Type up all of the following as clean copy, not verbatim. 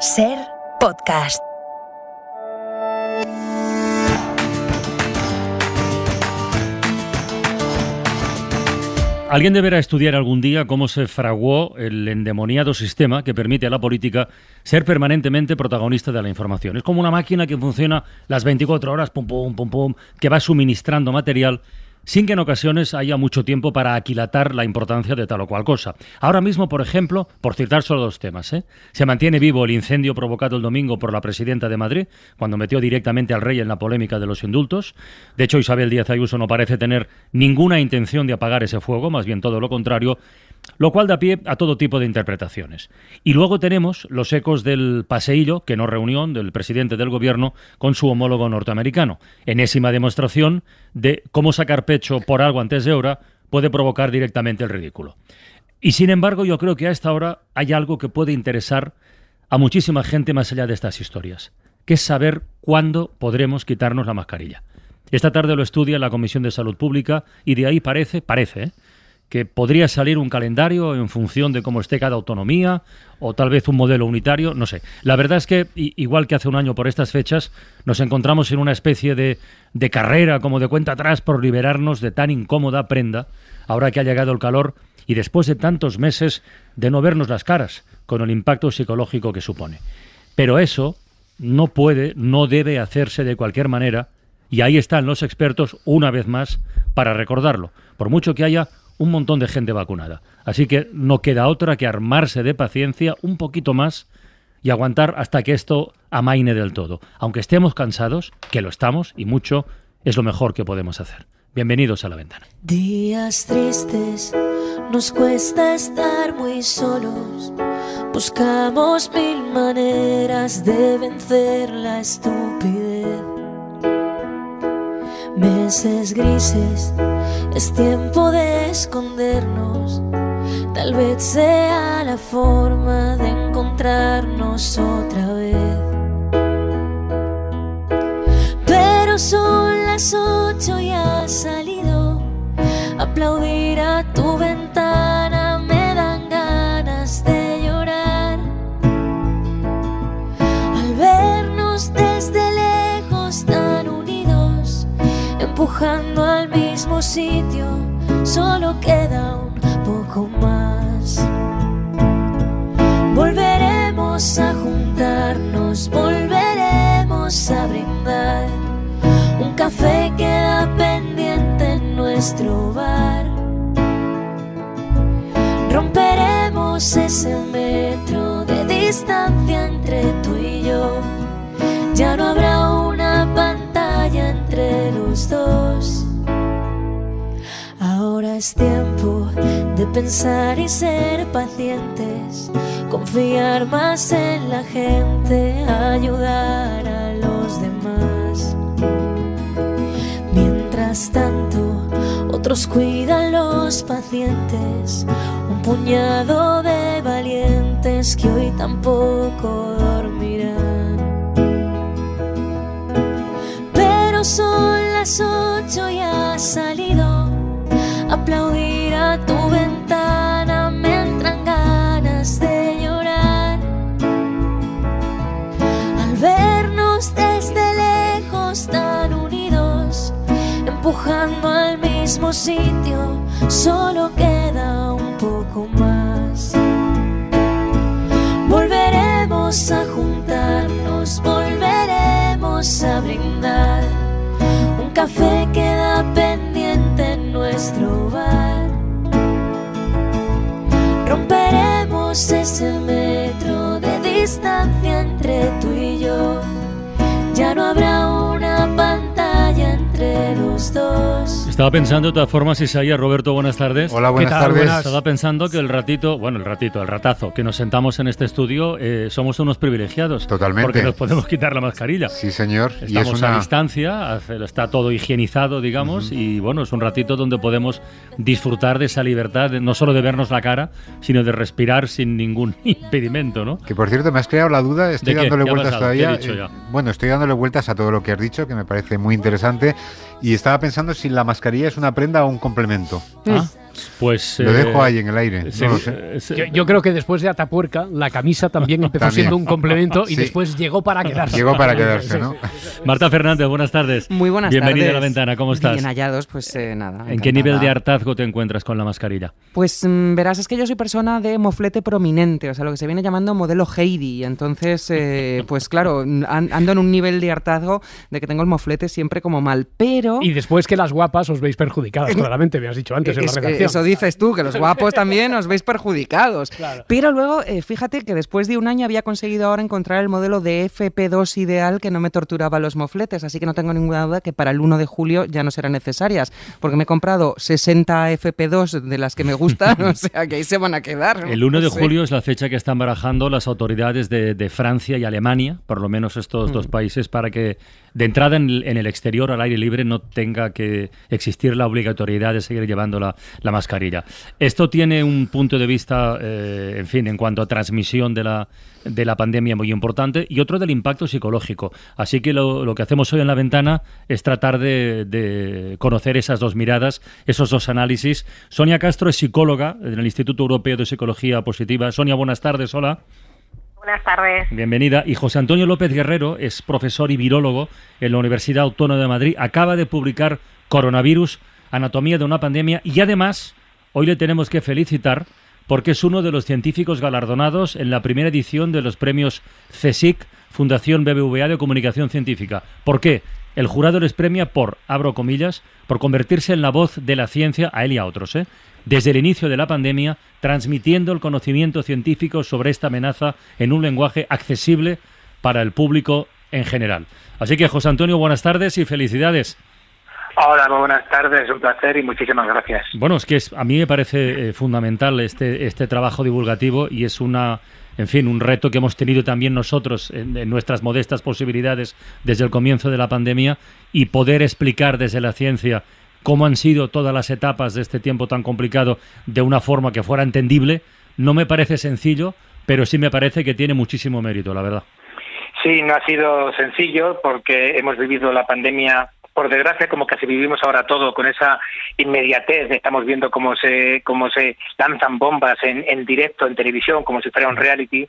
Ser Podcast. Alguien deberá estudiar algún día cómo se fraguó el endemoniado sistema que permite a la política ser permanentemente protagonista de la información. Es como una máquina que funciona las 24 horas, pum, pum, pum, pum, que va suministrando material sin que en ocasiones haya mucho tiempo para aquilatar la importancia de tal o cual cosa. Ahora mismo, por ejemplo, por citar solo dos temas, se mantiene vivo el incendio provocado el domingo por la presidenta de Madrid, cuando metió directamente al rey en la polémica de los indultos. De hecho, Isabel Díaz Ayuso no parece tener ninguna intención de apagar ese fuego, más bien todo lo contrario, lo cual da pie a todo tipo de interpretaciones. Y luego tenemos los ecos del paseillo, que no reunión, del presidente del gobierno con su homólogo norteamericano. Enésima demostración de cómo sacar pecho por algo antes de hora puede provocar directamente el ridículo. Y sin embargo, yo creo que a esta hora hay algo que puede interesar a muchísima gente más allá de estas historias, que es saber cuándo podremos quitarnos la mascarilla. Esta tarde lo estudia la Comisión de Salud Pública y de ahí parece, que podría salir un calendario en función de cómo esté cada autonomía o tal vez un modelo unitario, no sé. La verdad es que, igual que hace un año por estas fechas, nos encontramos en una especie de carrera, como de cuenta atrás, por liberarnos de tan incómoda prenda, ahora que ha llegado el calor y después de tantos meses de no vernos las caras, con el impacto psicológico que supone. Pero eso no puede, no debe hacerse de cualquier manera, y ahí están los expertos, una vez más, para recordarlo, por mucho que haya un montón de gente vacunada. Así que no queda otra que armarse de paciencia un poquito más y aguantar hasta que esto amaine del todo. Aunque estemos cansados, que lo estamos, y mucho, es lo mejor que podemos hacer. Bienvenidos a La Ventana. Días tristes, nos cuesta estar muy solos. Buscamos mil maneras de vencer la estupidez. Meses grises, es tiempo de escondernos. Tal vez sea la forma de encontrarnos otra vez. Pero son las 8 y has salido. Aplaudir a tu ventana me dan ganas de llorar. Al vernos desde lejos tan unidos, empujando al mismo sitio, solo queda un poco más. Volveremos a juntarnos, volveremos a brindar. Un café queda pendiente en nuestro bar. Romperemos ese metro de distancia entre tú y yo. Ya no habrá una pantalla entre los dos. Ahora es tiempo de pensar y ser pacientes, confiar más en la gente, ayudar a los demás. Mientras tanto, otros cuidan los pacientes, un puñado de valientes que hoy tampoco dormirán. Pero son las 8 y has salido. Aplaudir a tu ventana me entran ganas de llorar. Al vernos desde lejos tan unidos, empujando al mismo sitio, solo queda un poco más. Volveremos a juntarnos, volveremos a brindar. Un café queda pendiente en nuestro bar. Romperemos ese metro de distancia entre tú y yo. Ya no habrá una pantalla entre los dos. Estaba pensando de todas formas, Isaías, Roberto, buenas tardes. Hola, buenas tardes. Estaba pensando que el ratazo que nos sentamos en este estudio, somos unos privilegiados. Totalmente. Porque nos podemos quitar la mascarilla. Sí, señor. Estamos a distancia, está todo higienizado, digamos, y bueno, es un ratito donde podemos disfrutar de esa libertad, no solo de vernos la cara, sino de respirar sin ningún impedimento, ¿no? Que por cierto, me has creado la duda, estoy dándole vueltas todavía. Bueno, estoy dándole vueltas a todo lo que has dicho, que me parece muy interesante, y estaba pensando si la mascarilla es una prenda o un complemento. Pues lo dejo ahí en el aire. Sí, no lo sé. Yo creo que después de Atapuerca, la camisa también empezó siendo un complemento y después llegó para quedarse. Llegó para quedarse, ¿no? Marta Fernández, buenas tardes. Muy buenas Bienvenida tardes. a La Ventana, ¿cómo estás? Bien hallados, pues nada. ¿En qué nivel de hartazgo te encuentras con la mascarilla? Pues verás, es que yo soy persona de moflete prominente, o sea, lo que se viene llamando modelo Heidi. Entonces, pues claro, ando en un nivel de hartazgo de que tengo el moflete siempre como mal, pero... Y después que las guapas os veis perjudicadas, claramente, me has dicho antes en la redacción. Eso dices tú, que los guapos también os veis perjudicados. Claro. Pero luego, fíjate que después de un año había conseguido ahora encontrar el modelo de FP2 ideal que no me torturaba los mofletes, así que no tengo ninguna duda que para el 1 de julio ya no serán necesarias, porque me he comprado 60 FP2 de las que me gustan, o sea que ahí se van a quedar. El 1 de julio es la fecha que están barajando las autoridades de Francia y Alemania, por lo menos estos dos países, para que de entrada en el exterior, al aire libre, no tenga que existir la obligatoriedad de seguir llevando la mascarilla. Esto tiene un punto de vista, en fin, en cuanto a transmisión de la pandemia muy importante y otro del impacto psicológico. Así que lo que hacemos hoy en La Ventana es tratar de conocer esas dos miradas, esos dos análisis. Sonia Castro es psicóloga en el Instituto Europeo de Psicología Positiva. Sonia, buenas tardes, hola. Buenas tardes. Bienvenida. Y José Antonio López Guerrero es profesor y virólogo en la Universidad Autónoma de Madrid. Acaba de publicar Coronavirus, Anatomía de una pandemia, y además hoy le tenemos que felicitar porque es uno de los científicos galardonados en la primera edición de los premios CSIC, Fundación BBVA de Comunicación Científica. ¿Por qué? El jurado les premia por, abro comillas, por convertirse en la voz de la ciencia, a él y a otros, desde el inicio de la pandemia, transmitiendo el conocimiento científico sobre esta amenaza en un lenguaje accesible para el público en general. Así que, José Antonio, buenas tardes y felicidades. Hola, muy buenas tardes, un placer y muchísimas gracias. Bueno, es que a mí me parece fundamental este trabajo divulgativo y es un reto que hemos tenido también nosotros en nuestras modestas posibilidades desde el comienzo de la pandemia, y poder explicar desde la ciencia cómo han sido todas las etapas de este tiempo tan complicado de una forma que fuera entendible. No me parece sencillo, pero sí me parece que tiene muchísimo mérito, la verdad. Sí, no ha sido sencillo porque hemos vivido la pandemia, por desgracia, como casi vivimos ahora todo, con esa inmediatez. Estamos viendo cómo se lanzan bombas en directo, en televisión, como si fuera un reality.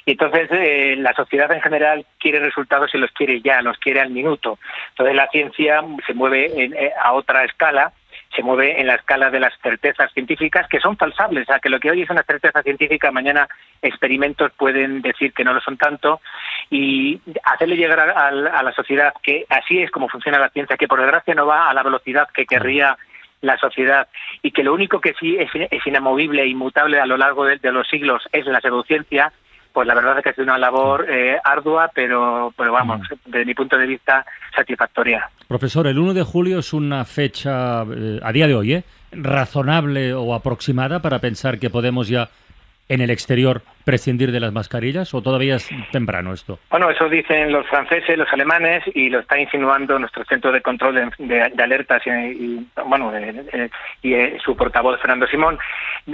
Y entonces la sociedad en general quiere resultados y los quiere ya, los quiere al minuto. Entonces la ciencia se mueve a otra escala, se mueve en la escala de las certezas científicas, que son falsables. O sea, que lo que hoy es una certeza científica, mañana experimentos pueden decir que no lo son tanto, y hacerle llegar a la sociedad que así es como funciona la ciencia, que por desgracia no va a la velocidad que querría la sociedad, y que lo único que sí es inamovible e inmutable a lo largo de los siglos es la pseudociencia. Pues la verdad es que ha sido una labor ardua, pero vamos, desde mi punto de vista, satisfactoria. Profesor, el 1 de julio es una fecha, a día de hoy, razonable o aproximada para pensar que podemos ya en el exterior prescindir de las mascarillas, ¿o todavía es temprano esto? Bueno, eso dicen los franceses, los alemanes, y lo está insinuando nuestro centro de control de alertas y su portavoz Fernando Simón.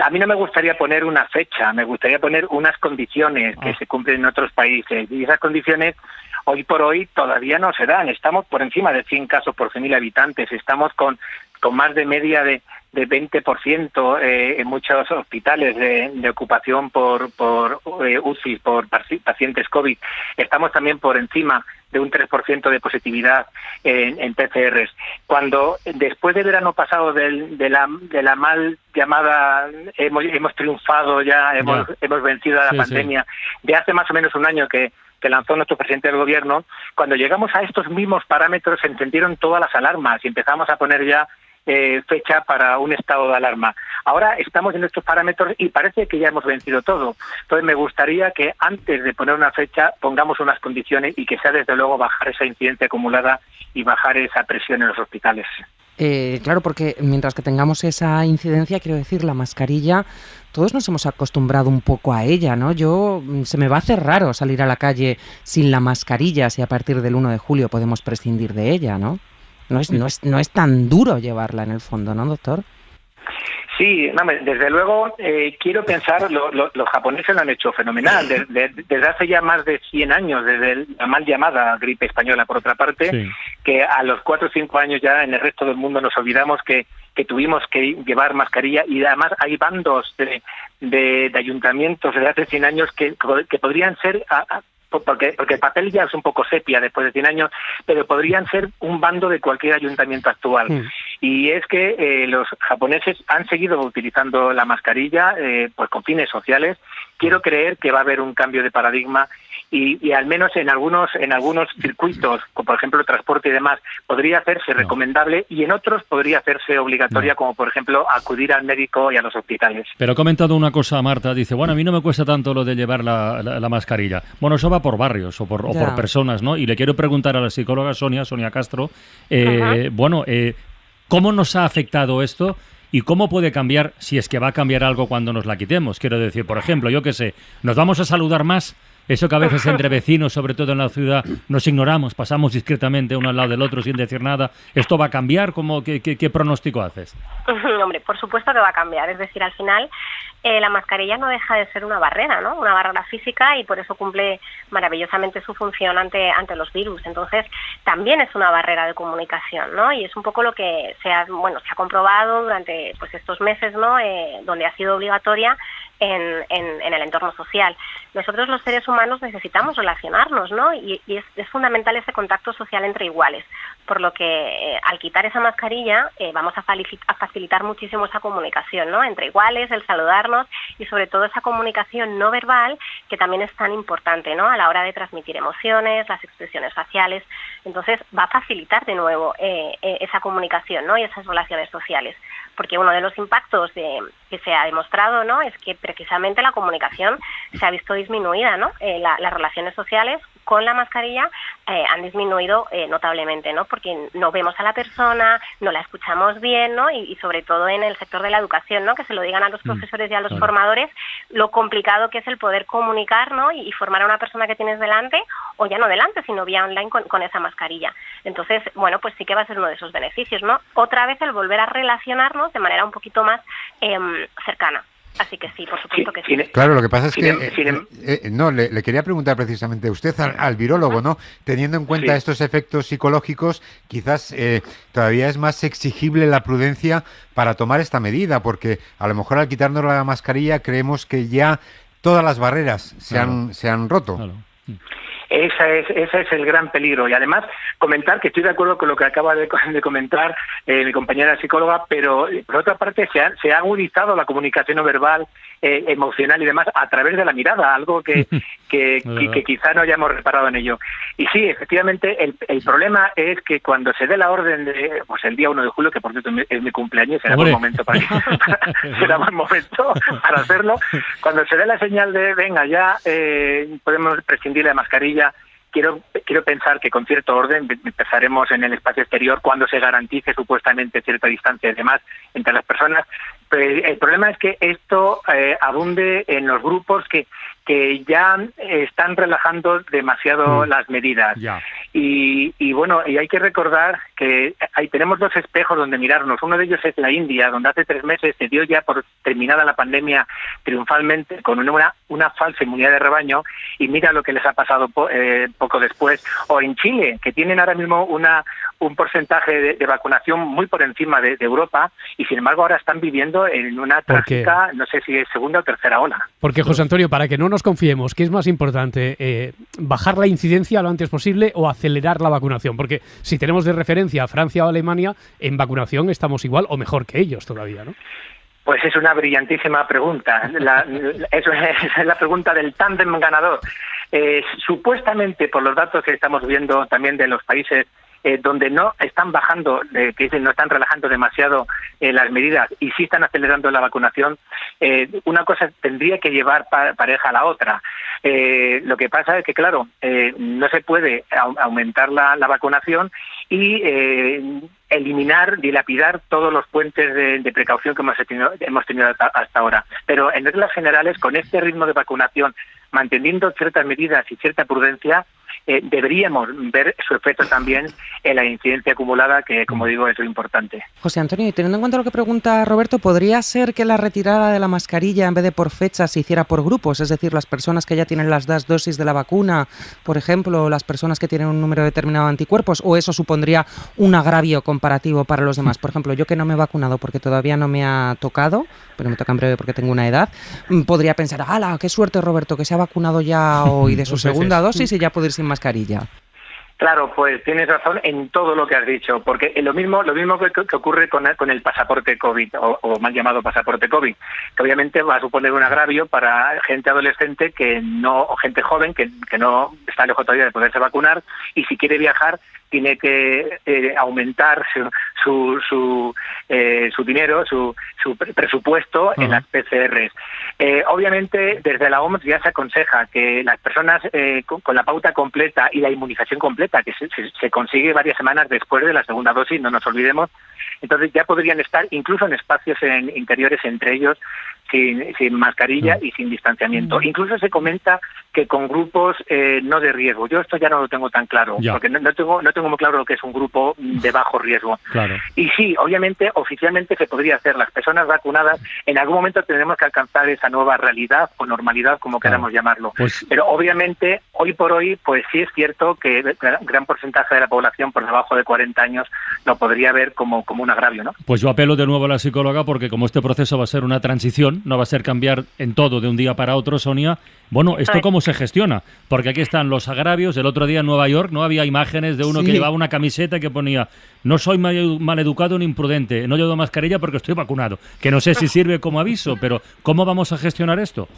A mí no me gustaría poner una fecha, me gustaría poner unas condiciones que se cumplen en otros países, y esas condiciones hoy por hoy todavía no se dan. Estamos por encima de 100 casos por 100.000 habitantes, estamos con más de media de 20% en muchos hospitales de ocupación por UCI, por pacientes COVID. Estamos también por encima de un 3% de positividad en PCRs. Cuando después del verano pasado de la mal llamada hemos triunfado ya, hemos vencido a la pandemia, de hace más o menos un año que lanzó nuestro presidente del gobierno, cuando llegamos a estos mismos parámetros se encendieron todas las alarmas y empezamos a poner ya fecha para un estado de alarma. Ahora estamos en estos parámetros y parece que ya hemos vencido todo. Entonces me gustaría que antes de poner una fecha pongamos unas condiciones y que sea desde luego bajar esa incidencia acumulada y bajar esa presión en los hospitales. Claro, porque mientras que tengamos esa incidencia, quiero decir, la mascarilla, todos nos hemos acostumbrado un poco a ella, ¿no? Se me va a hacer raro salir a la calle sin la mascarilla si a partir del 1 de julio podemos prescindir de ella, ¿no? No es tan duro llevarla en el fondo, ¿no, doctor? Sí, no, desde luego quiero pensar, los japoneses lo han hecho fenomenal, desde hace ya más de 100 años, desde la mal llamada gripe española, por otra parte, sí, que a los 4 o 5 años ya en el resto del mundo nos olvidamos que tuvimos que llevar mascarilla, y además hay bandos de ayuntamientos desde hace 100 años que podrían ser... Porque el papel ya es un poco sepia después de 100 años, pero podrían ser un bando de cualquier ayuntamiento actual. Y es que los japoneses han seguido utilizando la mascarilla pues con fines sociales. Quiero creer que va a haber un cambio de paradigma y al menos en algunos circuitos, como por ejemplo el transporte y demás, podría hacerse recomendable, y en otros podría hacerse obligatoria, como por ejemplo acudir al médico y a los hospitales. Pero ha comentado una cosa Marta, dice, bueno, a mí no me cuesta tanto lo de llevar la mascarilla. Bueno, eso va por barrios o por personas, ¿no? Y le quiero preguntar a la psicóloga Sonia Castro, ¿cómo nos ha afectado esto? ¿Y cómo puede cambiar, si es que va a cambiar algo cuando nos la quitemos? Quiero decir, por ejemplo, yo qué sé, ¿nos vamos a saludar más? Eso que a veces entre vecinos, sobre todo en la ciudad, nos ignoramos, pasamos discretamente uno al lado del otro sin decir nada. ¿Esto va a cambiar? ¿Qué pronóstico haces? Hombre, por supuesto que va a cambiar. Es decir, al final la mascarilla no deja de ser una barrera, ¿no? Una barrera física, y por eso cumple maravillosamente su función ante los virus. Entonces, también es una barrera de comunicación, ¿no? Y es un poco lo que se ha comprobado durante pues estos meses, ¿no? Donde ha sido obligatoria en el entorno social. Nosotros los seres humanos necesitamos relacionarnos, ¿no? Y es fundamental ese contacto social entre iguales, por lo que al quitar esa mascarilla vamos a facilitar muchísimo esa comunicación, ¿no? Entre iguales, el saludarnos, y sobre todo esa comunicación no verbal, que también es tan importante, ¿no? A la hora de transmitir emociones, las expresiones faciales. Entonces va a facilitar de nuevo esa comunicación, ¿no? Y esas relaciones sociales. Porque uno de los impactos que se ha demostrado, ¿no? Es que precisamente la comunicación se ha visto disminuida, ¿no? Las relaciones sociales con la mascarilla han disminuido notablemente, ¿no? Porque no vemos a la persona, no la escuchamos bien, ¿no? Y sobre todo en el sector de la educación, ¿no? Que se lo digan a los profesores y a los formadores lo complicado que es el poder comunicar, ¿no? Y formar a una persona que tienes delante, o ya no delante, sino vía online con esa mascarilla. Entonces, bueno, pues sí que va a ser uno de esos beneficios, ¿no? Otra vez el volver a relacionarnos de manera un poquito más cercana. Así que sí, por supuesto que sí. Claro, lo que pasa es que le quería preguntar precisamente a usted, al virólogo, ¿no? Teniendo en cuenta estos efectos psicológicos, quizás todavía es más exigible la prudencia para tomar esta medida, porque a lo mejor al quitarnos la mascarilla creemos que ya todas las barreras se han roto. Claro. Ese es el gran peligro. Y además, comentar que estoy de acuerdo con lo que acaba de comentar mi compañera psicóloga, pero por otra parte se ha agudizado la comunicación no verbal, emocional y demás a través de la mirada, algo que quizá no hayamos reparado en ello. Y sí, efectivamente, el problema es que cuando se dé la orden de, pues el día 1 de julio, que por cierto es mi cumpleaños, será buen momento para hacerlo, cuando se dé la señal de venga ya, podemos prescindir de la mascarilla. Quiero pensar que con cierto orden empezaremos en el espacio exterior cuando se garantice supuestamente cierta distancia y demás entre las personas. Pero el problema es que esto abunde en los grupos que ya están relajando demasiado las medidas. Y bueno, y hay que recordar que tenemos dos espejos donde mirarnos. Uno de ellos es la India, donde hace 3 meses se dio ya por terminada la pandemia triunfalmente con una falsa inmunidad de rebaño, y mira lo que les ha pasado poco después. O en Chile, que tienen ahora mismo un porcentaje de vacunación muy por encima de Europa, y sin embargo ahora están viviendo en una trágica, no sé si es segunda o tercera ola. Porque, José Antonio, para que no nos confiemos, ¿qué es más importante? ¿Bajar la incidencia lo antes posible o acelerar la vacunación? Porque si tenemos de referencia a Francia o Alemania, en vacunación estamos igual o mejor que ellos todavía, ¿no? Pues es una brillantísima pregunta. Eso es la pregunta del tándem ganador. Supuestamente, por los datos que estamos viendo también de los países donde no están bajando, que dicen no están relajando demasiado las medidas y sí están acelerando la vacunación, una cosa tendría que llevar pareja a la otra. Lo que pasa es que, claro, no se puede aumentar la vacunación y eliminar, dilapidar todos los puentes de precaución que hemos tenido hasta ahora. Pero en reglas generales, con este ritmo de vacunación, manteniendo ciertas medidas y cierta prudencia, deberíamos ver su efecto también en la incidencia acumulada, que, como digo, es lo importante. José Antonio, y teniendo en cuenta lo que pregunta Roberto, ¿podría ser que la retirada de la mascarilla, en vez de por fechas, se hiciera por grupos? Es decir, las personas que ya tienen las 2 dosis de la vacuna, por ejemplo, las personas que tienen un número determinado de anticuerpos, ¿o eso supondría un agravio comparativo para los demás? Por ejemplo, yo que no me he vacunado porque todavía no me ha tocado, pero me toca en breve porque tengo una edad, podría pensar, ¡hala, qué suerte Roberto, que se ha vacunado ya hoy de su segunda dosis y ya puede ir sin mascarilla! Claro, pues tienes razón en todo lo que has dicho, porque lo mismo que ocurre con el pasaporte COVID, o mal llamado pasaporte COVID, que obviamente va a suponer un agravio para gente adolescente o gente joven que no está lejos todavía de poderse vacunar, y si quiere viajar tiene que aumentar su dinero, su presupuesto en las PCRs. Obviamente, desde la OMS ya se aconseja que las personas con la pauta completa y la inmunización completa, que se consigue varias semanas después de la segunda dosis, no nos olvidemos, entonces ya podrían estar incluso en espacios interiores entre ellos sin mascarilla y sin distanciamiento. Incluso se comenta que con grupos no de riesgo. Yo esto ya no lo tengo tan claro, porque no tengo muy claro lo que es un grupo de bajo riesgo. Claro. Y sí, obviamente, oficialmente se podría hacer. Las personas vacunadas, en algún momento tendremos que alcanzar esa nueva realidad o normalidad, como queramos llamarlo. Pues, pero obviamente, hoy por hoy, pues sí es cierto que gran porcentaje de la población por debajo de 40 años lo podría ver como un agravio, ¿no? Pues yo apelo de nuevo a la psicóloga, porque como este proceso va a ser una transición, no va a ser cambiar en todo de un día para otro, Sonia. Bueno, ¿esto cómo se gestiona? Porque aquí están los agravios. El otro día en Nueva York no había imágenes de uno que llevaba una camiseta que ponía: no soy maleducado ni imprudente, no llevo mascarilla porque estoy vacunado. Que no sé si sirve como aviso, pero ¿cómo vamos a gestionar esto?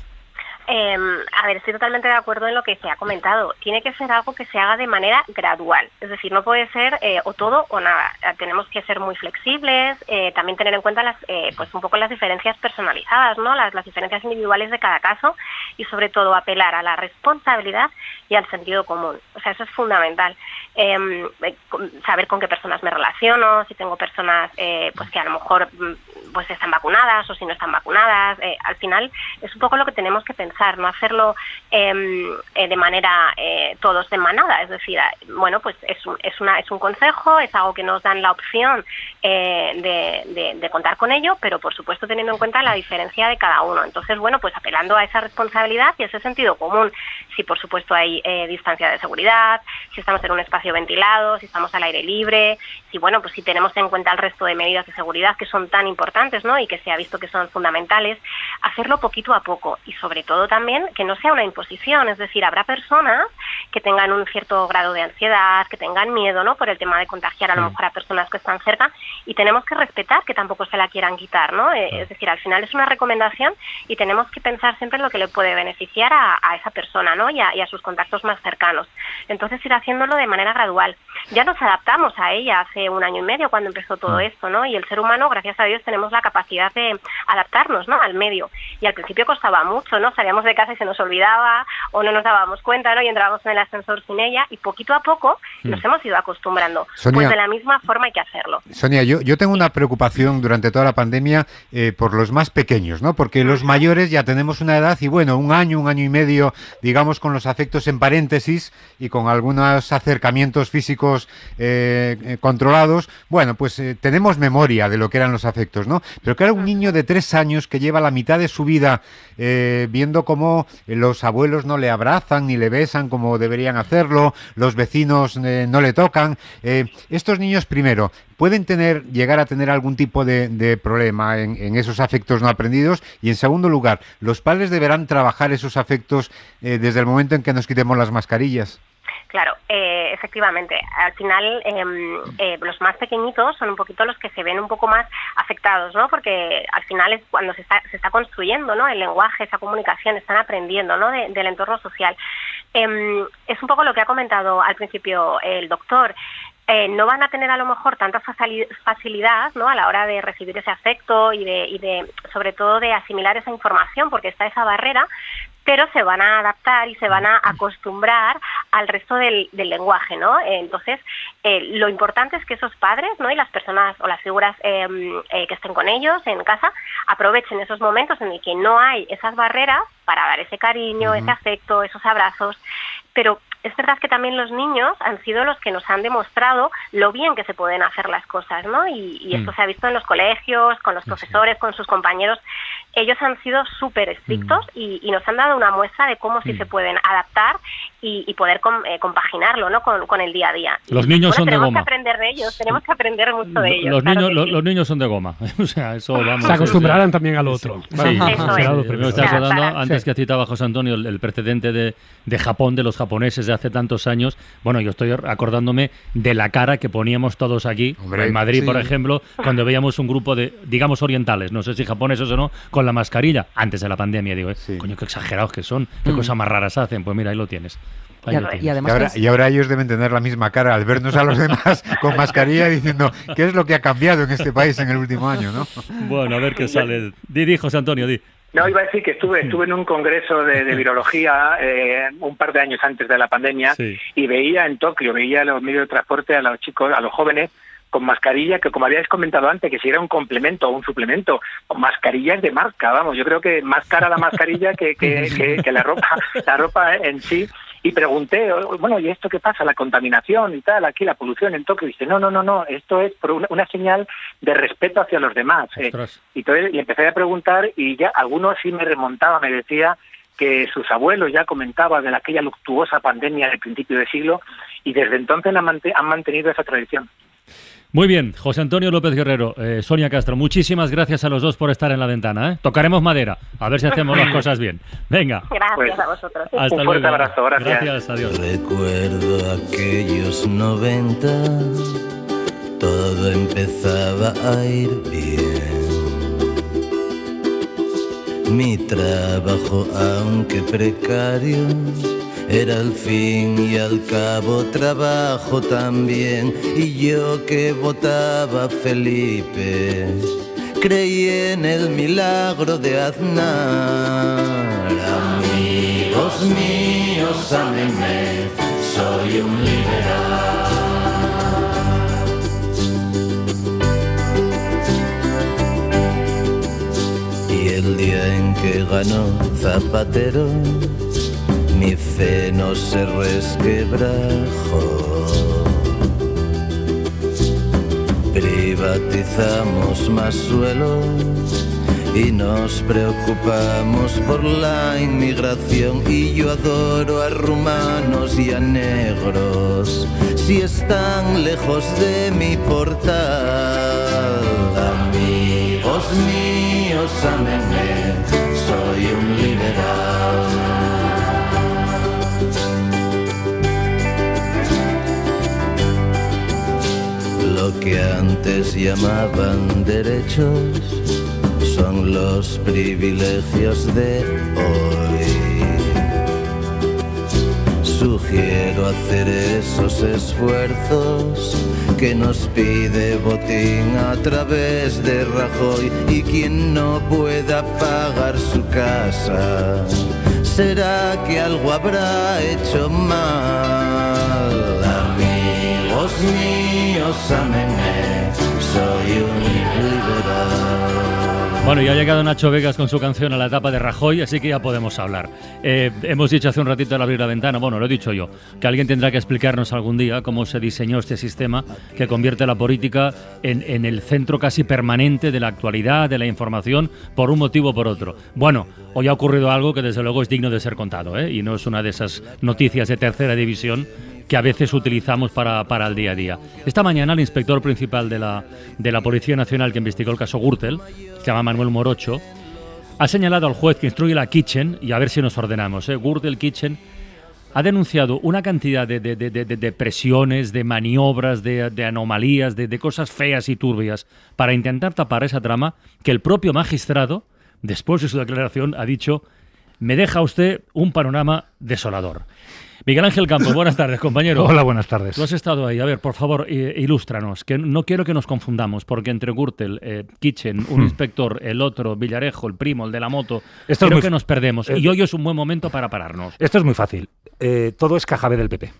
A ver, estoy totalmente de acuerdo en lo que se ha comentado. Tiene que ser algo que se haga de manera gradual. Es decir, no puede ser o todo o nada. Tenemos que ser muy flexibles, también tener en cuenta pues un poco las diferencias personalizadas, ¿no? Las diferencias individuales de cada caso, y sobre todo apelar a la responsabilidad y al sentido común. O sea, eso es fundamental. Saber con qué personas me relaciono, si tengo personas pues que a lo mejor pues están vacunadas o si no están vacunadas. Al final es un poco lo que tenemos que pensar, no hacerlo de manera todos de manada. Es decir, bueno, pues es un consejo, es algo que nos dan la opción de contar con ello, pero por supuesto teniendo en cuenta la diferencia de cada uno. Entonces, bueno, pues apelando a esa responsabilidad y ese sentido común. Si por supuesto hay distancia de seguridad, si estamos en un espacio ventilado, si estamos al aire libre, si tenemos en cuenta el resto de medidas de seguridad que son tan importantes, ¿no? Y que se ha visto que son fundamentales, hacerlo poquito a poco, y sobre todo también que no sea una imposición. Es decir, habrá personas que tengan un cierto grado de ansiedad, que tengan miedo, ¿no? Por el tema de contagiar a lo mejor a personas que están cerca, y tenemos que respetar que tampoco se la quieran quitar, ¿no? Es decir, al final es una recomendación y tenemos que pensar siempre en lo que le puede beneficiar a esa persona, ¿no? Y a sus contactos más cercanos. Entonces, ir haciéndolo de manera gradual. Ya nos adaptamos a ella hace 1 año y medio cuando empezó todo esto, ¿no? Y el ser humano, gracias a Dios, tenemos la capacidad de adaptarnos, ¿no? Al medio. Y al principio costaba mucho, ¿no? Salíamos de casa y se nos olvidaba o no nos dábamos cuenta, ¿no? Y entrábamos en el ascensor sin ella, y poquito a poco nos hemos ido acostumbrando. Sonia, pues de la misma forma hay que hacerlo. Sonia, yo tengo una preocupación durante toda la pandemia por los más pequeños, ¿no? Porque los mayores ya tenemos una edad y, bueno, 1 año y medio, digamos, con los afectos en paréntesis y con algunos acercamientos físicos controlados, bueno, pues tenemos memoria de lo que eran los afectos, ¿no? Pero claro, un niño de 3 años que lleva la mitad de su vida viendo cómo los abuelos no le abrazan ni le besan como deberían hacerlo, los vecinos no le tocan, estos niños, primero, pueden llegar a tener algún tipo de problema en esos afectos no aprendidos, y en segundo lugar, los padres deberán trabajar esos afectos desde el momento en que nos quitemos las mascarillas. Claro, efectivamente. Al final, los más pequeñitos son un poquito los que se ven un poco más afectados, ¿no? Porque al final es cuando se está construyendo, ¿no? El lenguaje, esa comunicación, están aprendiendo, ¿no? Del entorno social. Es un poco lo que ha comentado al principio el doctor. No van a tener a lo mejor tanta facilidad, ¿no? A la hora de recibir ese afecto y de sobre todo de asimilar esa información, porque está esa barrera, pero se van a adaptar y se van a acostumbrar al resto del lenguaje, ¿no? Entonces, lo importante es que esos padres, ¿no? Y las personas o las figuras que estén con ellos en casa aprovechen esos momentos en el que no hay esas barreras para dar ese cariño, ese afecto, esos abrazos, pero es verdad que también los niños han sido los que nos han demostrado lo bien que se pueden hacer las cosas, ¿no? Y esto se ha visto en los colegios, con los profesores, con sus compañeros. Ellos han sido súper estrictos y nos han dado una muestra de cómo sí se pueden adaptar y poder compaginarlo, ¿no? con el día a día. Los niños son de goma. Tenemos que aprender de ellos, tenemos que aprender mucho de ellos. Los niños son de goma. O sea, eso vamos. Se acostumbrarán también al otro. Sí, eso es. Me estás hablando, antes que citaba José Antonio, el precedente de Japón, de los japoneses de hace tantos años. Bueno, yo estoy acordándome de la cara que poníamos todos aquí, en Madrid, por ejemplo, cuando veíamos un grupo de, digamos, orientales, no sé si japoneses o no, con la mascarilla, antes de la pandemia, digo, coño, qué exagerados que son, qué cosas más raras hacen. Pues mira, ahí lo tienes. Y ahora ellos deben tener la misma cara al vernos a los demás con mascarilla diciendo qué es lo que ha cambiado en este país en el último año, ¿no? Bueno, a ver qué sale. Di, José Antonio, di. No, iba a decir que estuve en un congreso de virología un par de años antes de la pandemia y veía en Tokio, veía los medios de transporte a los chicos, a los jóvenes con mascarilla, que como habíais comentado antes, que si era un complemento o un suplemento, mascarillas de marca, vamos, yo creo que más cara la mascarilla que la ropa en sí. Y pregunté, bueno, ¿y esto qué pasa? La contaminación y tal, aquí la polución en Tokio. Y dice, no, esto es por una señal de respeto hacia los demás. Y empecé a preguntar y ya algunos sí me remontaba, me decía que sus abuelos ya comentaban de aquella luctuosa pandemia del principio de siglo y desde entonces han mantenido esa tradición. Muy bien, José Antonio López Guerrero, Sonia Castro, muchísimas gracias a los dos por estar en la ventana, ¿eh? Tocaremos madera, a ver si hacemos las cosas bien. Venga. Gracias a vosotros. Hasta un fuerte abrazo, gracias. Adiós. Recuerdo aquellos 90, todo empezaba a ir bien. Mi trabajo, aunque precario, era al fin y al cabo trabajo también. Y yo que votaba a Felipe, creí en el milagro de Aznar. Amigos míos, ámenme, soy un liberal. Y el día en que ganó Zapatero, mi fe no se resquebrajó. Privatizamos más suelos y nos preocupamos por la inmigración. Y yo adoro a rumanos y a negros si están lejos de mi portal. Amigos míos, ámenme, soy un liberal. Lo que antes llamaban derechos son los privilegios de hoy. Sugiero hacer esos esfuerzos que nos pide Botín a través de Rajoy. Y quien no pueda pagar su casa, ¿será que algo habrá hecho mal? Amigos míos, ámenme, soy un liberal. Bueno, ya ha llegado Nacho Vegas con su canción a la etapa de Rajoy, así que ya podemos hablar. Hemos dicho hace un ratito al abrir la ventana, bueno, lo he dicho yo, que alguien tendrá que explicarnos algún día cómo se diseñó este sistema que convierte la política en el centro casi permanente de la actualidad, de la información, por un motivo o por otro. Bueno, hoy ha ocurrido algo que desde luego es digno de ser contado, y no es una de esas noticias de tercera división que a veces utilizamos para el día a día. Esta mañana el inspector principal de la Policía Nacional que investigó el caso Gürtel, se llama Manuel Morocho, ha señalado al juez que instruye la Kitchen, y a ver si nos ordenamos, Gürtel Kitchen, ha denunciado una cantidad de presiones, de maniobras, de anomalías, de cosas feas y turbias para intentar tapar esa trama, que el propio magistrado, después de su declaración, ha dicho: me deja usted un panorama desolador. Miguel Ángel Campos, buenas tardes, compañero. Hola, buenas tardes. Tú has estado ahí. A ver, por favor, ilústranos, que no quiero que nos confundamos, porque entre Gürtel, Kitchen, un inspector, el otro, Villarejo, el primo, el de la moto, creo que nos perdemos. Y hoy es un buen momento para pararnos. Esto es muy fácil. Todo es caja B del PP.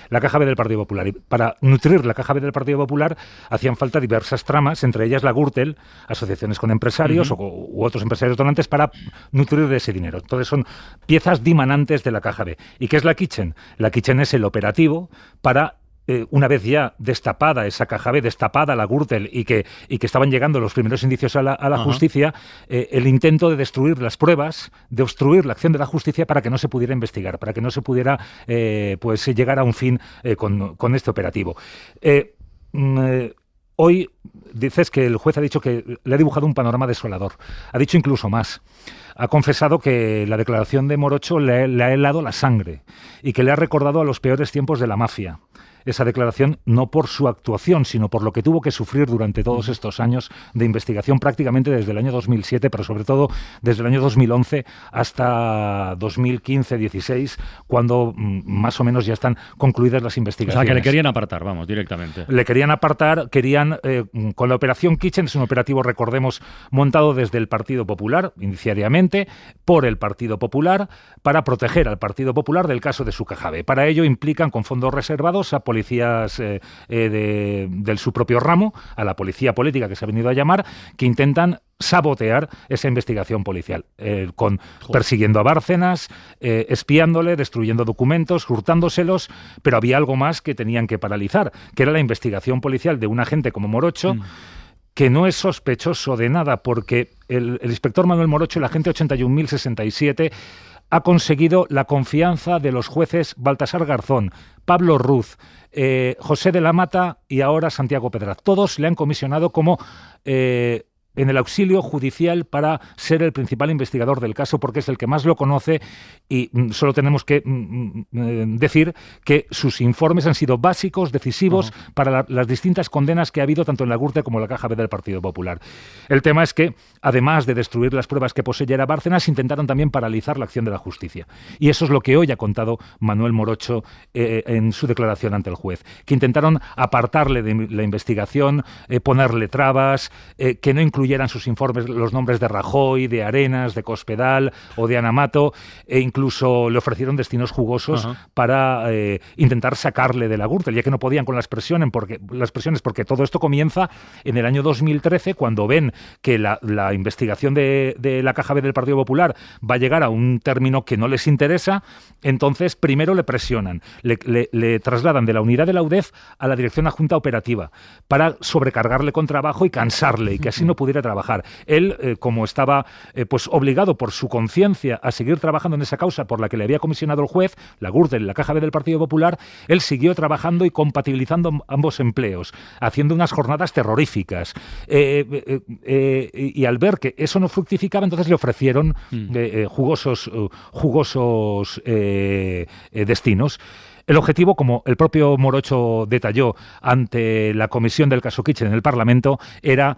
la caja B del Partido Popular. Y para nutrir la caja B del Partido Popular hacían falta diversas tramas, entre ellas la Gürtel, asociaciones con empresarios u otros empresarios donantes para nutrir de ese dinero. Entonces son piezas dimanantes de la caja B. ¿Y qué es la Kitchen? La Kitchen es el operativo para una vez ya destapada esa caja B, destapada la Gürtel y que estaban llegando los primeros indicios a la justicia, el intento de destruir las pruebas, de obstruir la acción de la justicia para que no se pudiera investigar, para que no se pudiera pues llegar a un fin con este operativo. Hoy dices que el juez ha dicho que le ha dibujado un panorama desolador. Ha dicho incluso más. Ha confesado que la declaración de Morocho le ha helado la sangre y que le ha recordado a los peores tiempos de la mafia. Esa declaración no por su actuación, sino por lo que tuvo que sufrir durante todos estos años de investigación, prácticamente desde el año 2007, pero sobre todo desde el año 2011 hasta 2015-16, cuando más o menos ya están concluidas las investigaciones. O sea, que le querían apartar, vamos, directamente. Le querían apartar, con la operación Kitchen, es un operativo, recordemos, montado desde el Partido Popular, inicialmente, por el Partido Popular, para proteger al Partido Popular del caso de su caja B. Para ello implican con fondos reservados a policías de su propio ramo, a la policía política que se ha venido a llamar, que intentan sabotear esa investigación policial, persiguiendo a Bárcenas, espiándole, destruyendo documentos, hurtándoselos, pero había algo más que tenían que paralizar, que era la investigación policial de un agente como Morocho, que no es sospechoso de nada, porque el inspector Manuel Morocho, el agente 81.067, ha conseguido la confianza de los jueces Baltasar Garzón, Pablo Ruz, José de la Mata y ahora Santiago Pedraz. Todos le han comisionado como en el auxilio judicial para ser el principal investigador del caso, porque es el que más lo conoce, y solo tenemos que decir que sus informes han sido básicos, decisivos para las distintas condenas que ha habido tanto en la Gürtel como en la caja B del Partido Popular. El tema es que, además de destruir las pruebas que poseyera Bárcenas, intentaron también paralizar la acción de la justicia. Y eso es lo que hoy ha contado Manuel Morocho en su declaración ante el juez, que intentaron apartarle de la investigación, ponerle trabas, que no incluyeran sus informes los nombres de Rajoy, de Arenas, de Cospedal o de Ana Mato, e incluso le ofrecieron destinos jugosos para intentar sacarle de la Gürtel, ya que no podían con las presiones, porque todo esto comienza en el año 2013, cuando ven que la investigación de la caja B del Partido Popular va a llegar a un término que no les interesa. Entonces primero le presionan, le trasladan de la unidad de la UDEF a la Dirección Adjunta Operativa para sobrecargarle con trabajo y cansarle, y que así no pudiera trabajar. Él, como estaba pues obligado por su conciencia a seguir trabajando en esa causa por la que le había comisionado el juez, la Gürtel, la caja B del Partido Popular, él siguió trabajando y compatibilizando ambos empleos, haciendo unas jornadas terroríficas. Y al ver que eso no fructificaba, entonces le ofrecieron jugosos destinos. El objetivo, como el propio Morocho detalló ante la comisión del caso Kitchen en el Parlamento, era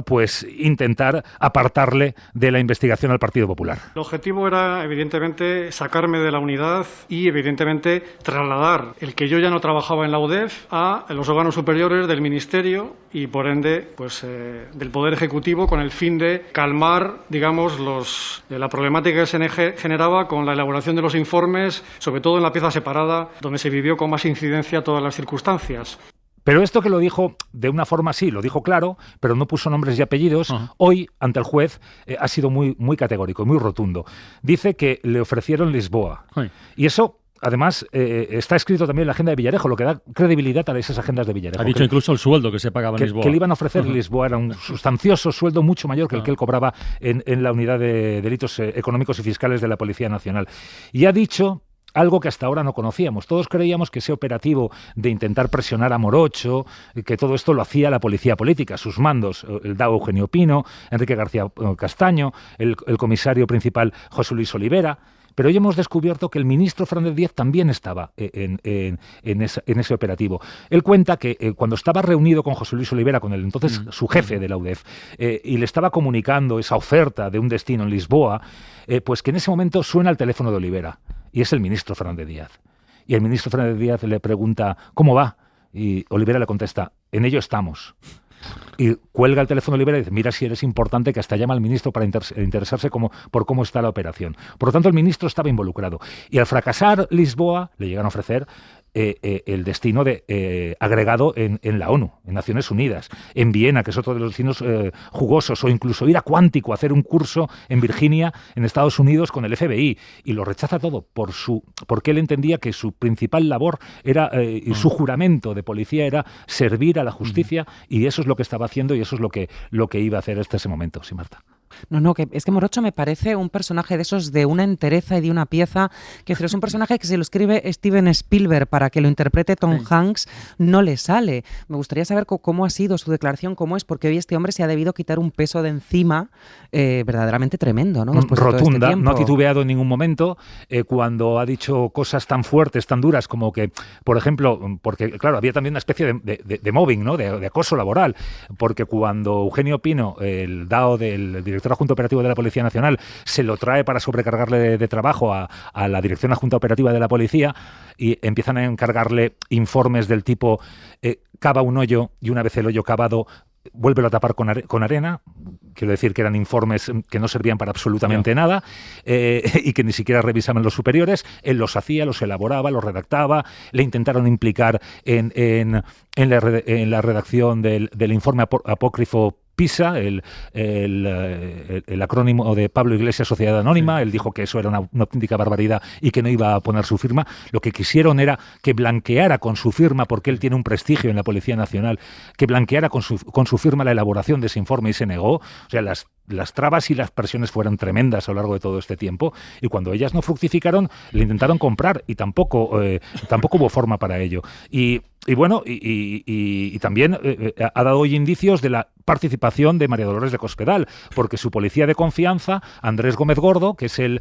pues intentar apartarle de la investigación al Partido Popular. El objetivo era, evidentemente, sacarme de la unidad y, evidentemente, trasladar el que yo ya no trabajaba en la UDEF a los órganos superiores del Ministerio y, por ende, pues del Poder Ejecutivo, con el fin de calmar, digamos, la problemática que se generaba con la elaboración de los informes, sobre todo en la pieza separada, donde se vivió con más incidencia todas las circunstancias. Pero esto que lo dijo de una forma así, lo dijo claro, pero no puso nombres y apellidos, hoy ante el juez ha sido muy, muy categórico, muy rotundo. Dice que le ofrecieron Lisboa. Y eso, además, está escrito también en la agenda de Villarejo, lo que da credibilidad a esas agendas de Villarejo. Ha dicho incluso el sueldo que se pagaba en Lisboa. Que le iban a ofrecer Lisboa, era un sustancioso sueldo mucho mayor que el que él cobraba en la unidad de delitos económicos y fiscales de la Policía Nacional. Y ha dicho algo que hasta ahora no conocíamos. Todos creíamos que ese operativo de intentar presionar a Morocho, que todo esto lo hacía la policía política, sus mandos, el DAO Eugenio Pino, Enrique García Castaño, el comisario principal José Luis Olivera. Pero hoy hemos descubierto que el ministro Fernández Díaz también estaba en ese operativo. Él cuenta que cuando estaba reunido con José Luis Olivera, con el entonces su jefe de la UDEF, y le estaba comunicando esa oferta de un destino en Lisboa, pues que en ese momento suena el teléfono de Olivera, y es el ministro Fernández Díaz. Y el ministro Fernández Díaz le pregunta, ¿cómo va? Y Olivera le contesta, en ello estamos. Y cuelga el teléfono Olivera y dice, mira si eres importante, que hasta llama al ministro para interesarse por cómo está la operación. Por lo tanto, el ministro estaba involucrado. Y al fracasar Lisboa, le llegan a ofrecer el destino de agregado en la ONU, en Naciones Unidas, en Viena, que es otro de los destinos jugosos, o incluso ir a Cuántico, a hacer un curso en Virginia, en Estados Unidos, con el FBI, y lo rechaza todo porque él entendía que su principal labor era, y su juramento de policía era servir a la justicia, y eso es lo que estaba haciendo y eso es lo que iba a hacer hasta ese momento, sí, Marta. No, es que Morocho me parece un personaje de esos de una entereza y de una pieza, que es un personaje que si lo escribe Steven Spielberg para que lo interprete Tom Hanks, no le sale. Me gustaría saber cómo ha sido su declaración, cómo es, porque hoy este hombre se ha debido quitar un peso de encima verdaderamente tremendo, ¿no? Después rotunda, de todo este tiempo. No ha titubeado en ningún momento cuando ha dicho cosas tan fuertes, tan duras, como que, por ejemplo, porque claro, había también una especie de mobbing, ¿no? de acoso laboral, porque cuando Eugenio Pino, el DAO del director adjunto operativo de la Policía Nacional, se lo trae para sobrecargarle de trabajo a la Dirección Adjunta Operativa de la Policía, y empiezan a encargarle informes del tipo cava un hoyo y una vez el hoyo cavado vuélvelo a tapar con arena. Quiero decir que eran informes que no servían para absolutamente nada, y que ni siquiera revisaban los superiores. Él los hacía, los elaboraba, los redactaba. Le intentaron implicar en la redacción del informe apócrifo PISA, el acrónimo de Pablo Iglesias Sociedad Anónima. Él dijo que eso era una auténtica barbaridad y que no iba a poner su firma. Lo que quisieron era que blanqueara con su firma, porque él tiene un prestigio en la Policía Nacional, que blanqueara con su firma la elaboración de ese informe, y se negó. O sea, las trabas y las presiones fueron tremendas a lo largo de todo este tiempo, y cuando ellas no fructificaron, le intentaron comprar y tampoco hubo forma para ello. Y también ha dado hoy indicios de la participación de María Dolores de Cospedal, porque su policía de confianza, Andrés Gómez Gordo, que es el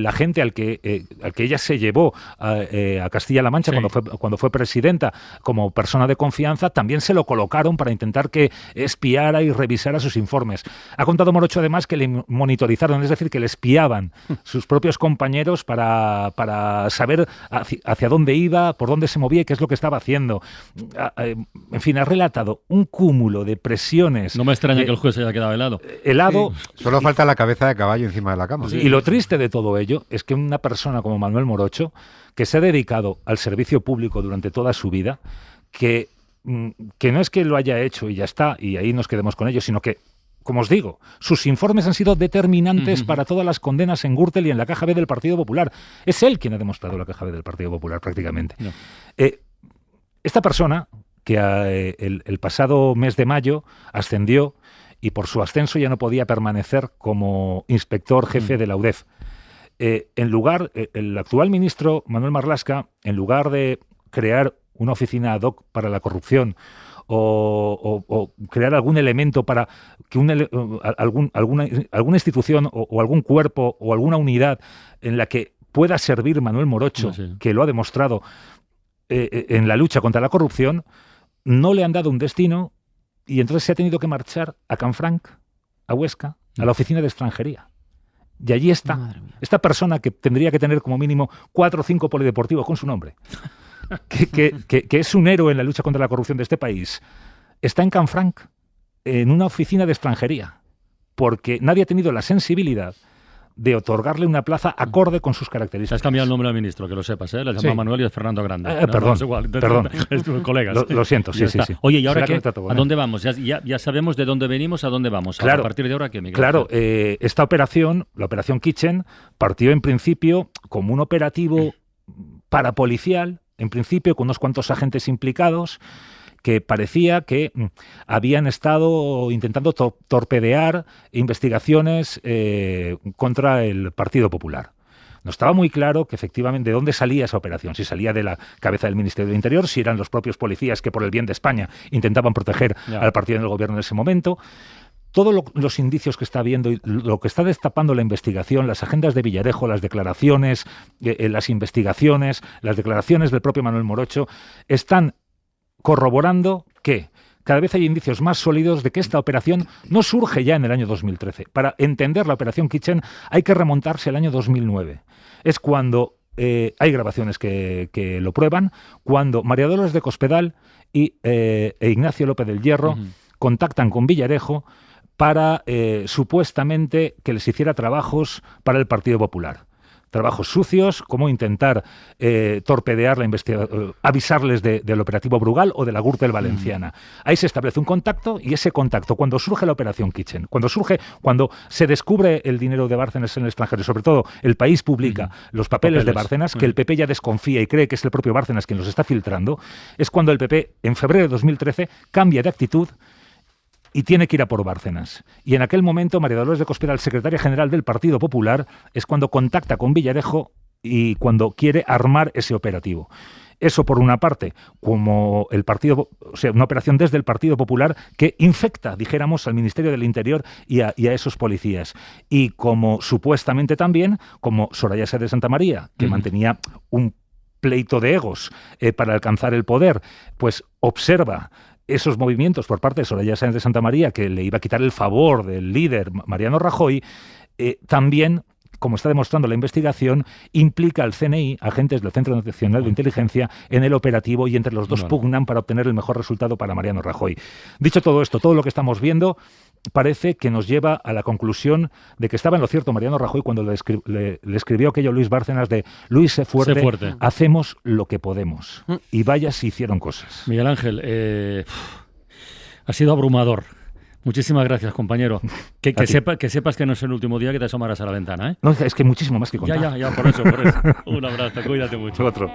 agente al que ella se llevó a Castilla-La Mancha, sí, cuando fue presidenta, como persona de confianza, también se lo colocaron para intentar que espiara y revisara sus informes. Ha contado Morocho además que le monitorizaron, es decir, que le espiaban sus propios compañeros para saber hacia dónde iba, por dónde se movía y qué es lo que estaba haciendo. En fin, ha relatado un cúmulo de presiones. No me extraña que el juez se haya quedado helado. Sí, solo falta la cabeza de caballo encima de la cama. Sí. Y lo triste de todo ello es que una persona como Manuel Morocho, que se ha dedicado al servicio público durante toda su vida, que no es que lo haya hecho y ya está, y ahí nos quedemos con ello, sino que, como os digo, sus informes han sido determinantes para todas las condenas en Gürtel y en la Caja B del Partido Popular. Es él quien ha demostrado la Caja B del Partido Popular, prácticamente. No. Esta persona, que el pasado mes de mayo ascendió, y por su ascenso ya no podía permanecer como inspector jefe de la UDEF. El actual ministro Manuel Marlaska, en lugar de crear una oficina ad hoc para la corrupción, o crear algún elemento para que alguna institución o algún cuerpo o alguna unidad en la que pueda servir Manuel Morocho, que lo ha demostrado en la lucha contra la corrupción, no le han dado un destino, y entonces se ha tenido que marchar a Canfranc, a Huesca, a la oficina de extranjería. Y allí está esta persona que tendría que tener como mínimo 4 o 5 polideportivos con su nombre, que es un héroe en la lucha contra la corrupción de este país. Está en Canfranc, en una oficina de extranjería, porque nadie ha tenido la sensibilidad de otorgarle una plaza acorde con sus características. Has cambiado el nombre al ministro, que lo sepas, ¿eh? Le llama Manuel y es Fernando Grande. Perdón, perdón. Colegas. Lo siento, sí. Oye, ¿y ahora qué? ¿A dónde vamos? Ya sabemos de dónde venimos, ¿a dónde vamos? Claro, a partir de ahora, ¿qué, Miguel? Claro, esta operación, la operación Kitchen, partió en principio como un operativo parapolicial, en principio con unos cuantos agentes implicados, que parecía que habían estado intentando torpedear investigaciones contra el Partido Popular. No estaba muy claro que efectivamente de dónde salía esa operación, si salía de la cabeza del Ministerio del Interior, si eran los propios policías que por el bien de España intentaban proteger al partido en el gobierno en ese momento. Todos los indicios que está viendo y lo que está destapando la investigación, las agendas de Villarejo, las declaraciones, las investigaciones, las declaraciones del propio Manuel Morocho, están corroborando que cada vez hay indicios más sólidos de que esta operación no surge ya en el año 2013. Para entender la operación Kitchen hay que remontarse al año 2009. Es cuando hay grabaciones que lo prueban, cuando María Dolores de Cospedal e Ignacio López del Hierro contactan con Villarejo para supuestamente que les hiciera trabajos para el Partido Popular. trabajos sucios, como intentar torpedear la investigación, avisarles del operativo Brugal o de la Gürtel valenciana. Ahí se establece un contacto, y ese contacto, cuando surge la operación Kitchen, cuando se descubre el dinero de Bárcenas en el extranjero, y sobre todo el país publica los papeles de Bárcenas, que el PP ya desconfía y cree que es el propio Bárcenas quien los está filtrando, es cuando el PP, en febrero de 2013, cambia de actitud y tiene que ir a por Bárcenas. Y en aquel momento María Dolores de Cospedal, secretaria general del Partido Popular, es cuando contacta con Villarejo y cuando quiere armar ese operativo. Eso por una parte, como una operación desde el Partido Popular que infecta, dijéramos, al Ministerio del Interior y a esos policías. Y como supuestamente también, como Soraya Sáenz de Santamaría, que mantenía un pleito de egos para alcanzar el poder, pues observa esos movimientos por parte de Soraya Sáenz de Santamaría, que le iba a quitar el favor del líder Mariano Rajoy, también, como está demostrando la investigación, implica al CNI, agentes del Centro Nacional de Inteligencia, en el operativo, y entre los dos pugnan para obtener el mejor resultado para Mariano Rajoy. Dicho todo esto, todo lo que estamos viendo parece que nos lleva a la conclusión de que estaba en lo cierto Mariano Rajoy cuando le escribió aquello a Luis Bárcenas de: Luis, sé fuerte, hacemos lo que podemos. Y vaya si hicieron cosas. Miguel Ángel, ha sido abrumador. Muchísimas gracias, compañero. Que sepas que no es el último día que te asomarás a la ventana, ¿eh? No, es que muchísimo más que contar. Ya, por eso. Un abrazo, cuídate mucho. Otro.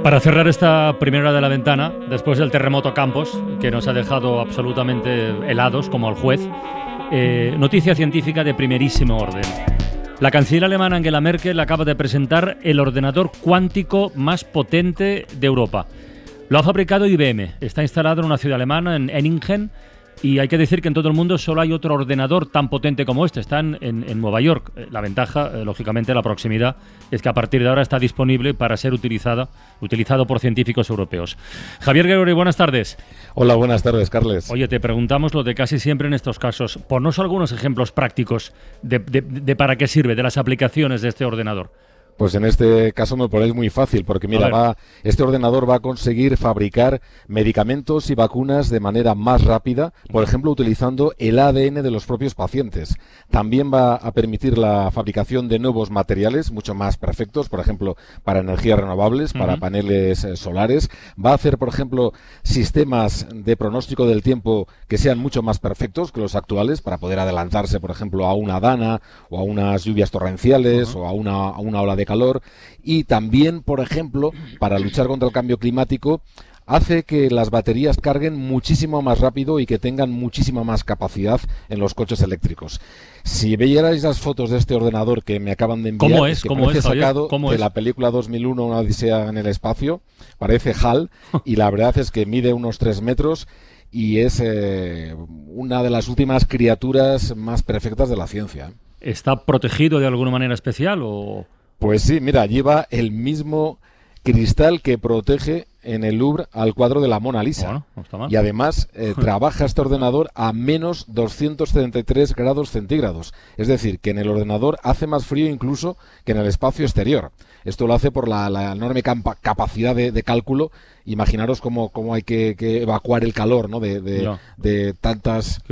Para cerrar esta primera hora de la ventana, después del terremoto Campos, que nos ha dejado absolutamente helados, como al juez, noticia científica de primerísimo orden. La canciller alemana Angela Merkel acaba de presentar el ordenador cuántico más potente de Europa. Lo ha fabricado IBM, está instalado en una ciudad alemana, en Eningen, y hay que decir que en todo el mundo solo hay otro ordenador tan potente como este. Está en Nueva York. La ventaja, lógicamente, la proximidad, es que a partir de ahora está disponible para ser utilizado por científicos europeos. Javier Gregori, buenas tardes. Hola, buenas tardes, Carles. Oye, te preguntamos lo de casi siempre en estos casos. Ponnos algunos ejemplos prácticos de para qué sirve, de las aplicaciones de este ordenador. Pues en este caso me lo ponéis muy fácil, porque mira, este ordenador va a conseguir fabricar medicamentos y vacunas de manera más rápida, por ejemplo, utilizando el ADN de los propios pacientes. También va a permitir la fabricación de nuevos materiales mucho más perfectos, por ejemplo, para energías renovables, para paneles solares. Va a hacer, por ejemplo, sistemas de pronóstico del tiempo que sean mucho más perfectos que los actuales, para poder adelantarse, por ejemplo, a una dana o a unas lluvias torrenciales o a una ola de calor. Y también, por ejemplo, para luchar contra el cambio climático, hace que las baterías carguen muchísimo más rápido y que tengan muchísima más capacidad en los coches eléctricos. Si vierais las fotos de este ordenador que me acaban de enviar, parece sacado de la película 2001, Una odisea en el espacio, parece HAL, y la verdad es que mide unos 3 metros y es una de las últimas criaturas más perfectas de la ciencia. ¿Está protegido de alguna manera especial o...? Pues sí, mira, lleva el mismo cristal que protege en el Louvre al cuadro de la Mona Lisa. Bueno, no está mal. Y además trabaja este ordenador a menos 273 grados centígrados. Es decir, que en el ordenador hace más frío incluso que en el espacio exterior. Esto lo hace por la enorme capacidad de cálculo. Imaginaros cómo hay que evacuar el calor, ¿no? de tantos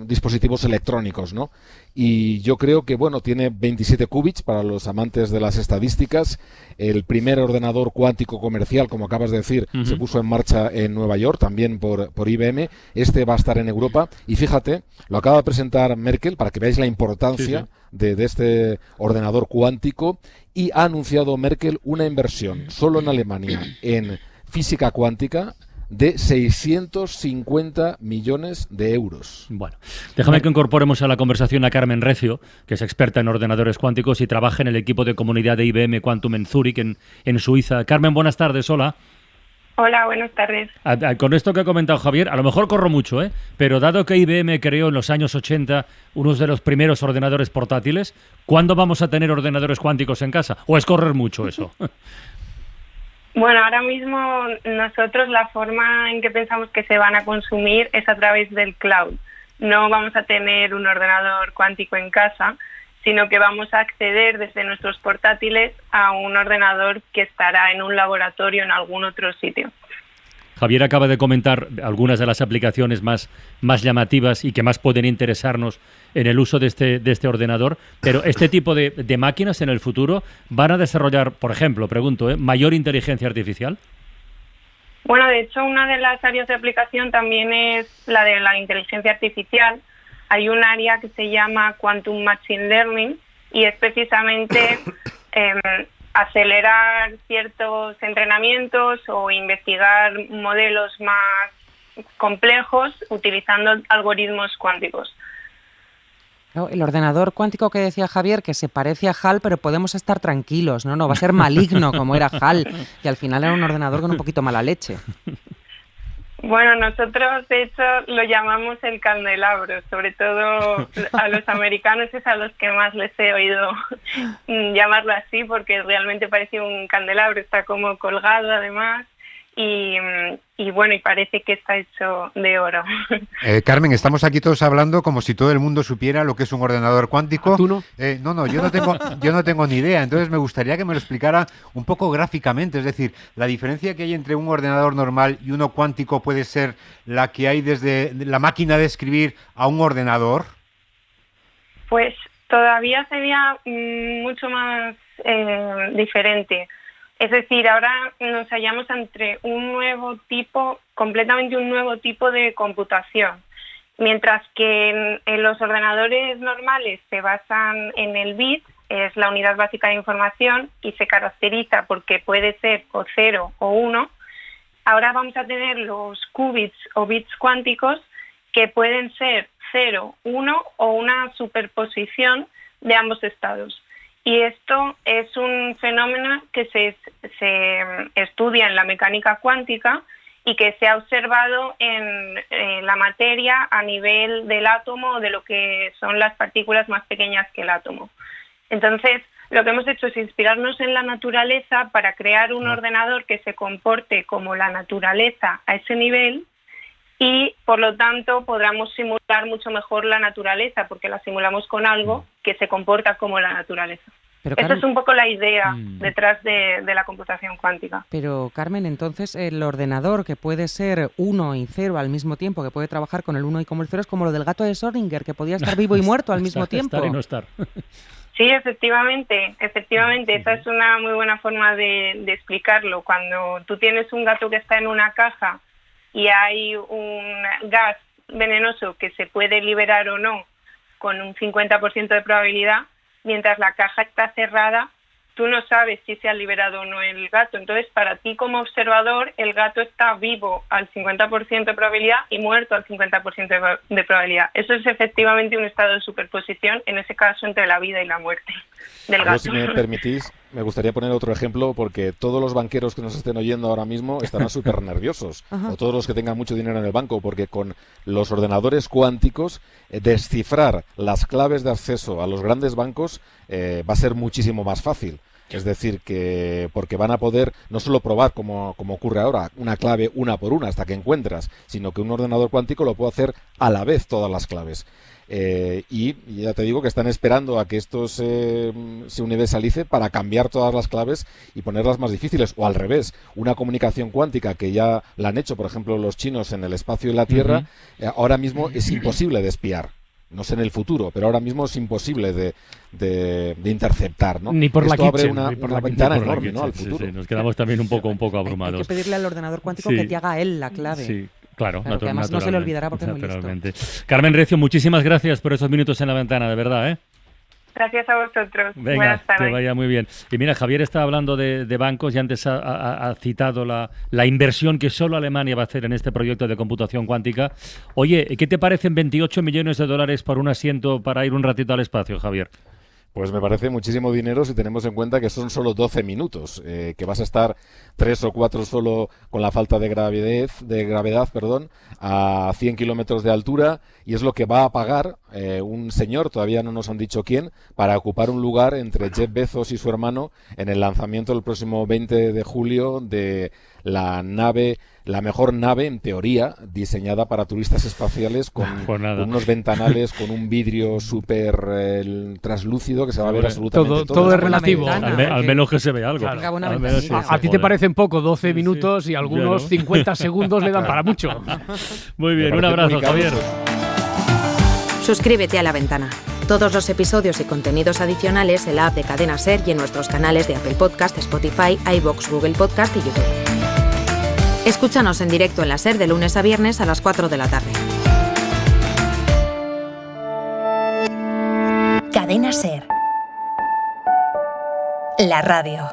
dispositivos electrónicos, ¿no? Y yo creo que, bueno, tiene 27 qubits para los amantes de las estadísticas. El primer ordenador cuántico comercial, como acabas de decir, se puso en marcha en Nueva York, también por IBM. Este va a estar en Europa. Y fíjate, lo acaba de presentar Merkel, para que veáis la importancia de este ordenador cuántico. Y ha anunciado Merkel una inversión, solo en Alemania, en física cuántica, de 650 millones de euros. Bueno, déjame que incorporemos a la conversación a Carmen Recio, que es experta en ordenadores cuánticos y trabaja en el equipo de comunidad de IBM Quantum en Zúrich, en Suiza. Carmen, buenas tardes, hola. Hola, buenas tardes. Con esto que ha comentado Javier, a lo mejor corro mucho, pero dado que IBM creó en los años 80 unos de los primeros ordenadores portátiles, ¿cuándo vamos a tener ordenadores cuánticos en casa? ¿O es correr mucho eso? Bueno, ahora mismo nosotros la forma en que pensamos que se van a consumir es a través del cloud. No vamos a tener un ordenador cuántico en casa, sino que vamos a acceder desde nuestros portátiles a un ordenador que estará en un laboratorio en algún otro sitio. Javier acaba de comentar algunas de las aplicaciones más llamativas y que más pueden interesarnos en el uso de este ordenador, pero este tipo de máquinas en el futuro van a desarrollar, por ejemplo, pregunto, mayor inteligencia artificial. Bueno, de hecho, una de las áreas de aplicación también es la de la inteligencia artificial. Hay un área que se llama Quantum Machine Learning y es precisamente acelerar ciertos entrenamientos o investigar modelos más complejos utilizando algoritmos cuánticos. El ordenador cuántico que decía Javier, que se parece a HAL, pero podemos estar tranquilos, ¿no? No va a ser maligno como era HAL, y al final era un ordenador con un poquito mala leche. Bueno, nosotros de hecho lo llamamos el candelabro, sobre todo a los americanos es a los que más les he oído llamarlo así, porque realmente parece un candelabro, está como colgado además. Y bueno, y parece que está hecho de oro. Carmen, estamos aquí todos hablando como si todo el mundo supiera lo que es un ordenador cuántico. ¿Tú no? No, yo no tengo ni idea. Entonces me gustaría que me lo explicara un poco gráficamente. Es decir, la diferencia que hay entre un ordenador normal y uno cuántico puede ser la que hay desde la máquina de escribir a un ordenador. Pues todavía sería mucho más diferente. Es decir, ahora nos hallamos entre completamente un nuevo tipo de computación. Mientras que en los ordenadores normales se basan en el bit, es la unidad básica de información, y se caracteriza porque puede ser o 0 o 1, ahora vamos a tener los qubits o bits cuánticos que pueden ser 0, 1 o una superposición de ambos estados. Y esto es un fenómeno que se estudia en la mecánica cuántica y que se ha observado en la materia a nivel del átomo o de lo que son las partículas más pequeñas que el átomo. Entonces, lo que hemos hecho es inspirarnos en la naturaleza para crear un ordenador que se comporte como la naturaleza a ese nivel y, por lo tanto, podamos simular mucho mejor la naturaleza porque la simulamos con algo que se comporta como la naturaleza. Pero, Esa es un poco la idea detrás de la computación cuántica. Pero, Carmen, entonces el ordenador que puede ser 1 y 0 al mismo tiempo, que puede trabajar con el 1 y con el 0, es como lo del gato de Schrödinger, que podía estar vivo y muerto al mismo tiempo. Estar y no estar. Sí, efectivamente. Esa es una muy buena forma de explicarlo. Cuando tú tienes un gato que está en una caja y hay un gas venenoso que se puede liberar o no con un 50% de probabilidad, mientras la caja está cerrada, tú no sabes si se ha liberado o no el gato. Entonces, para ti como observador, el gato está vivo al 50% de probabilidad y muerto al 50% de probabilidad. Eso es efectivamente un estado de superposición, en ese caso entre la vida y la muerte del gato. Si me permitís, me gustaría poner otro ejemplo, porque todos los banqueros que nos estén oyendo ahora mismo estarán súper nerviosos, o todos los que tengan mucho dinero en el banco, porque con los ordenadores cuánticos, descifrar las claves de acceso a los grandes bancos va a ser muchísimo más fácil. Es decir, que porque van a poder no solo probar, como ocurre ahora, una clave una por una hasta que encuentras, sino que un ordenador cuántico lo puede hacer a la vez todas las claves. Y ya te digo que están esperando a que esto se universalice para cambiar todas las claves y ponerlas más difíciles, o al revés, una comunicación cuántica que ya la han hecho, por ejemplo, los chinos en el espacio y la Tierra, ahora mismo es imposible de espiar. No sé en el futuro, pero ahora mismo es imposible de interceptar, ¿no? Ni por Esto la abre kitchen, una ventana enorme, ¿no? Al futuro. Sí, nos quedamos también un poco abrumados. Hay que pedirle al ordenador cuántico que te haga él la clave. Sí. Claro, que además no se le olvidará porque es muy listo. Carmen Recio, muchísimas gracias por esos minutos en la ventana, de verdad, ¿eh? Gracias a vosotros. Venga, buenas tardes. que vaya muy bien. Y mira, Javier está hablando de bancos y antes ha citado la inversión que solo Alemania va a hacer en este proyecto de computación cuántica. Oye, ¿qué te parecen 28 millones de dólares por un asiento para ir un ratito al espacio, Javier? Pues me parece muchísimo dinero si tenemos en cuenta que son solo 12 minutos, que vas a estar 3 o 4 solo con la falta de gravedad, a 100 kilómetros de altura, y es lo que va a pagar un señor, todavía no nos han dicho quién, para ocupar un lugar entre Jeff Bezos y su hermano en el lanzamiento el próximo 20 de julio de la mejor nave, en teoría, diseñada para turistas espaciales con unos ventanales, con un vidrio súper translúcido que se va a ver absolutamente todo es relativo. Al menos que se vea algo. Claro. A ti te parecen poco 12 minutos y algunos 50 segundos le dan para mucho. Muy bien, un abrazo, Javier. Suscríbete a La Ventana. Todos los episodios y contenidos adicionales en la app de Cadena SER y en nuestros canales de Apple Podcast, Spotify, iVoox, Google Podcast y YouTube. Escúchanos en directo en la SER de lunes a viernes a las 4 de la tarde. Cadena SER. La radio.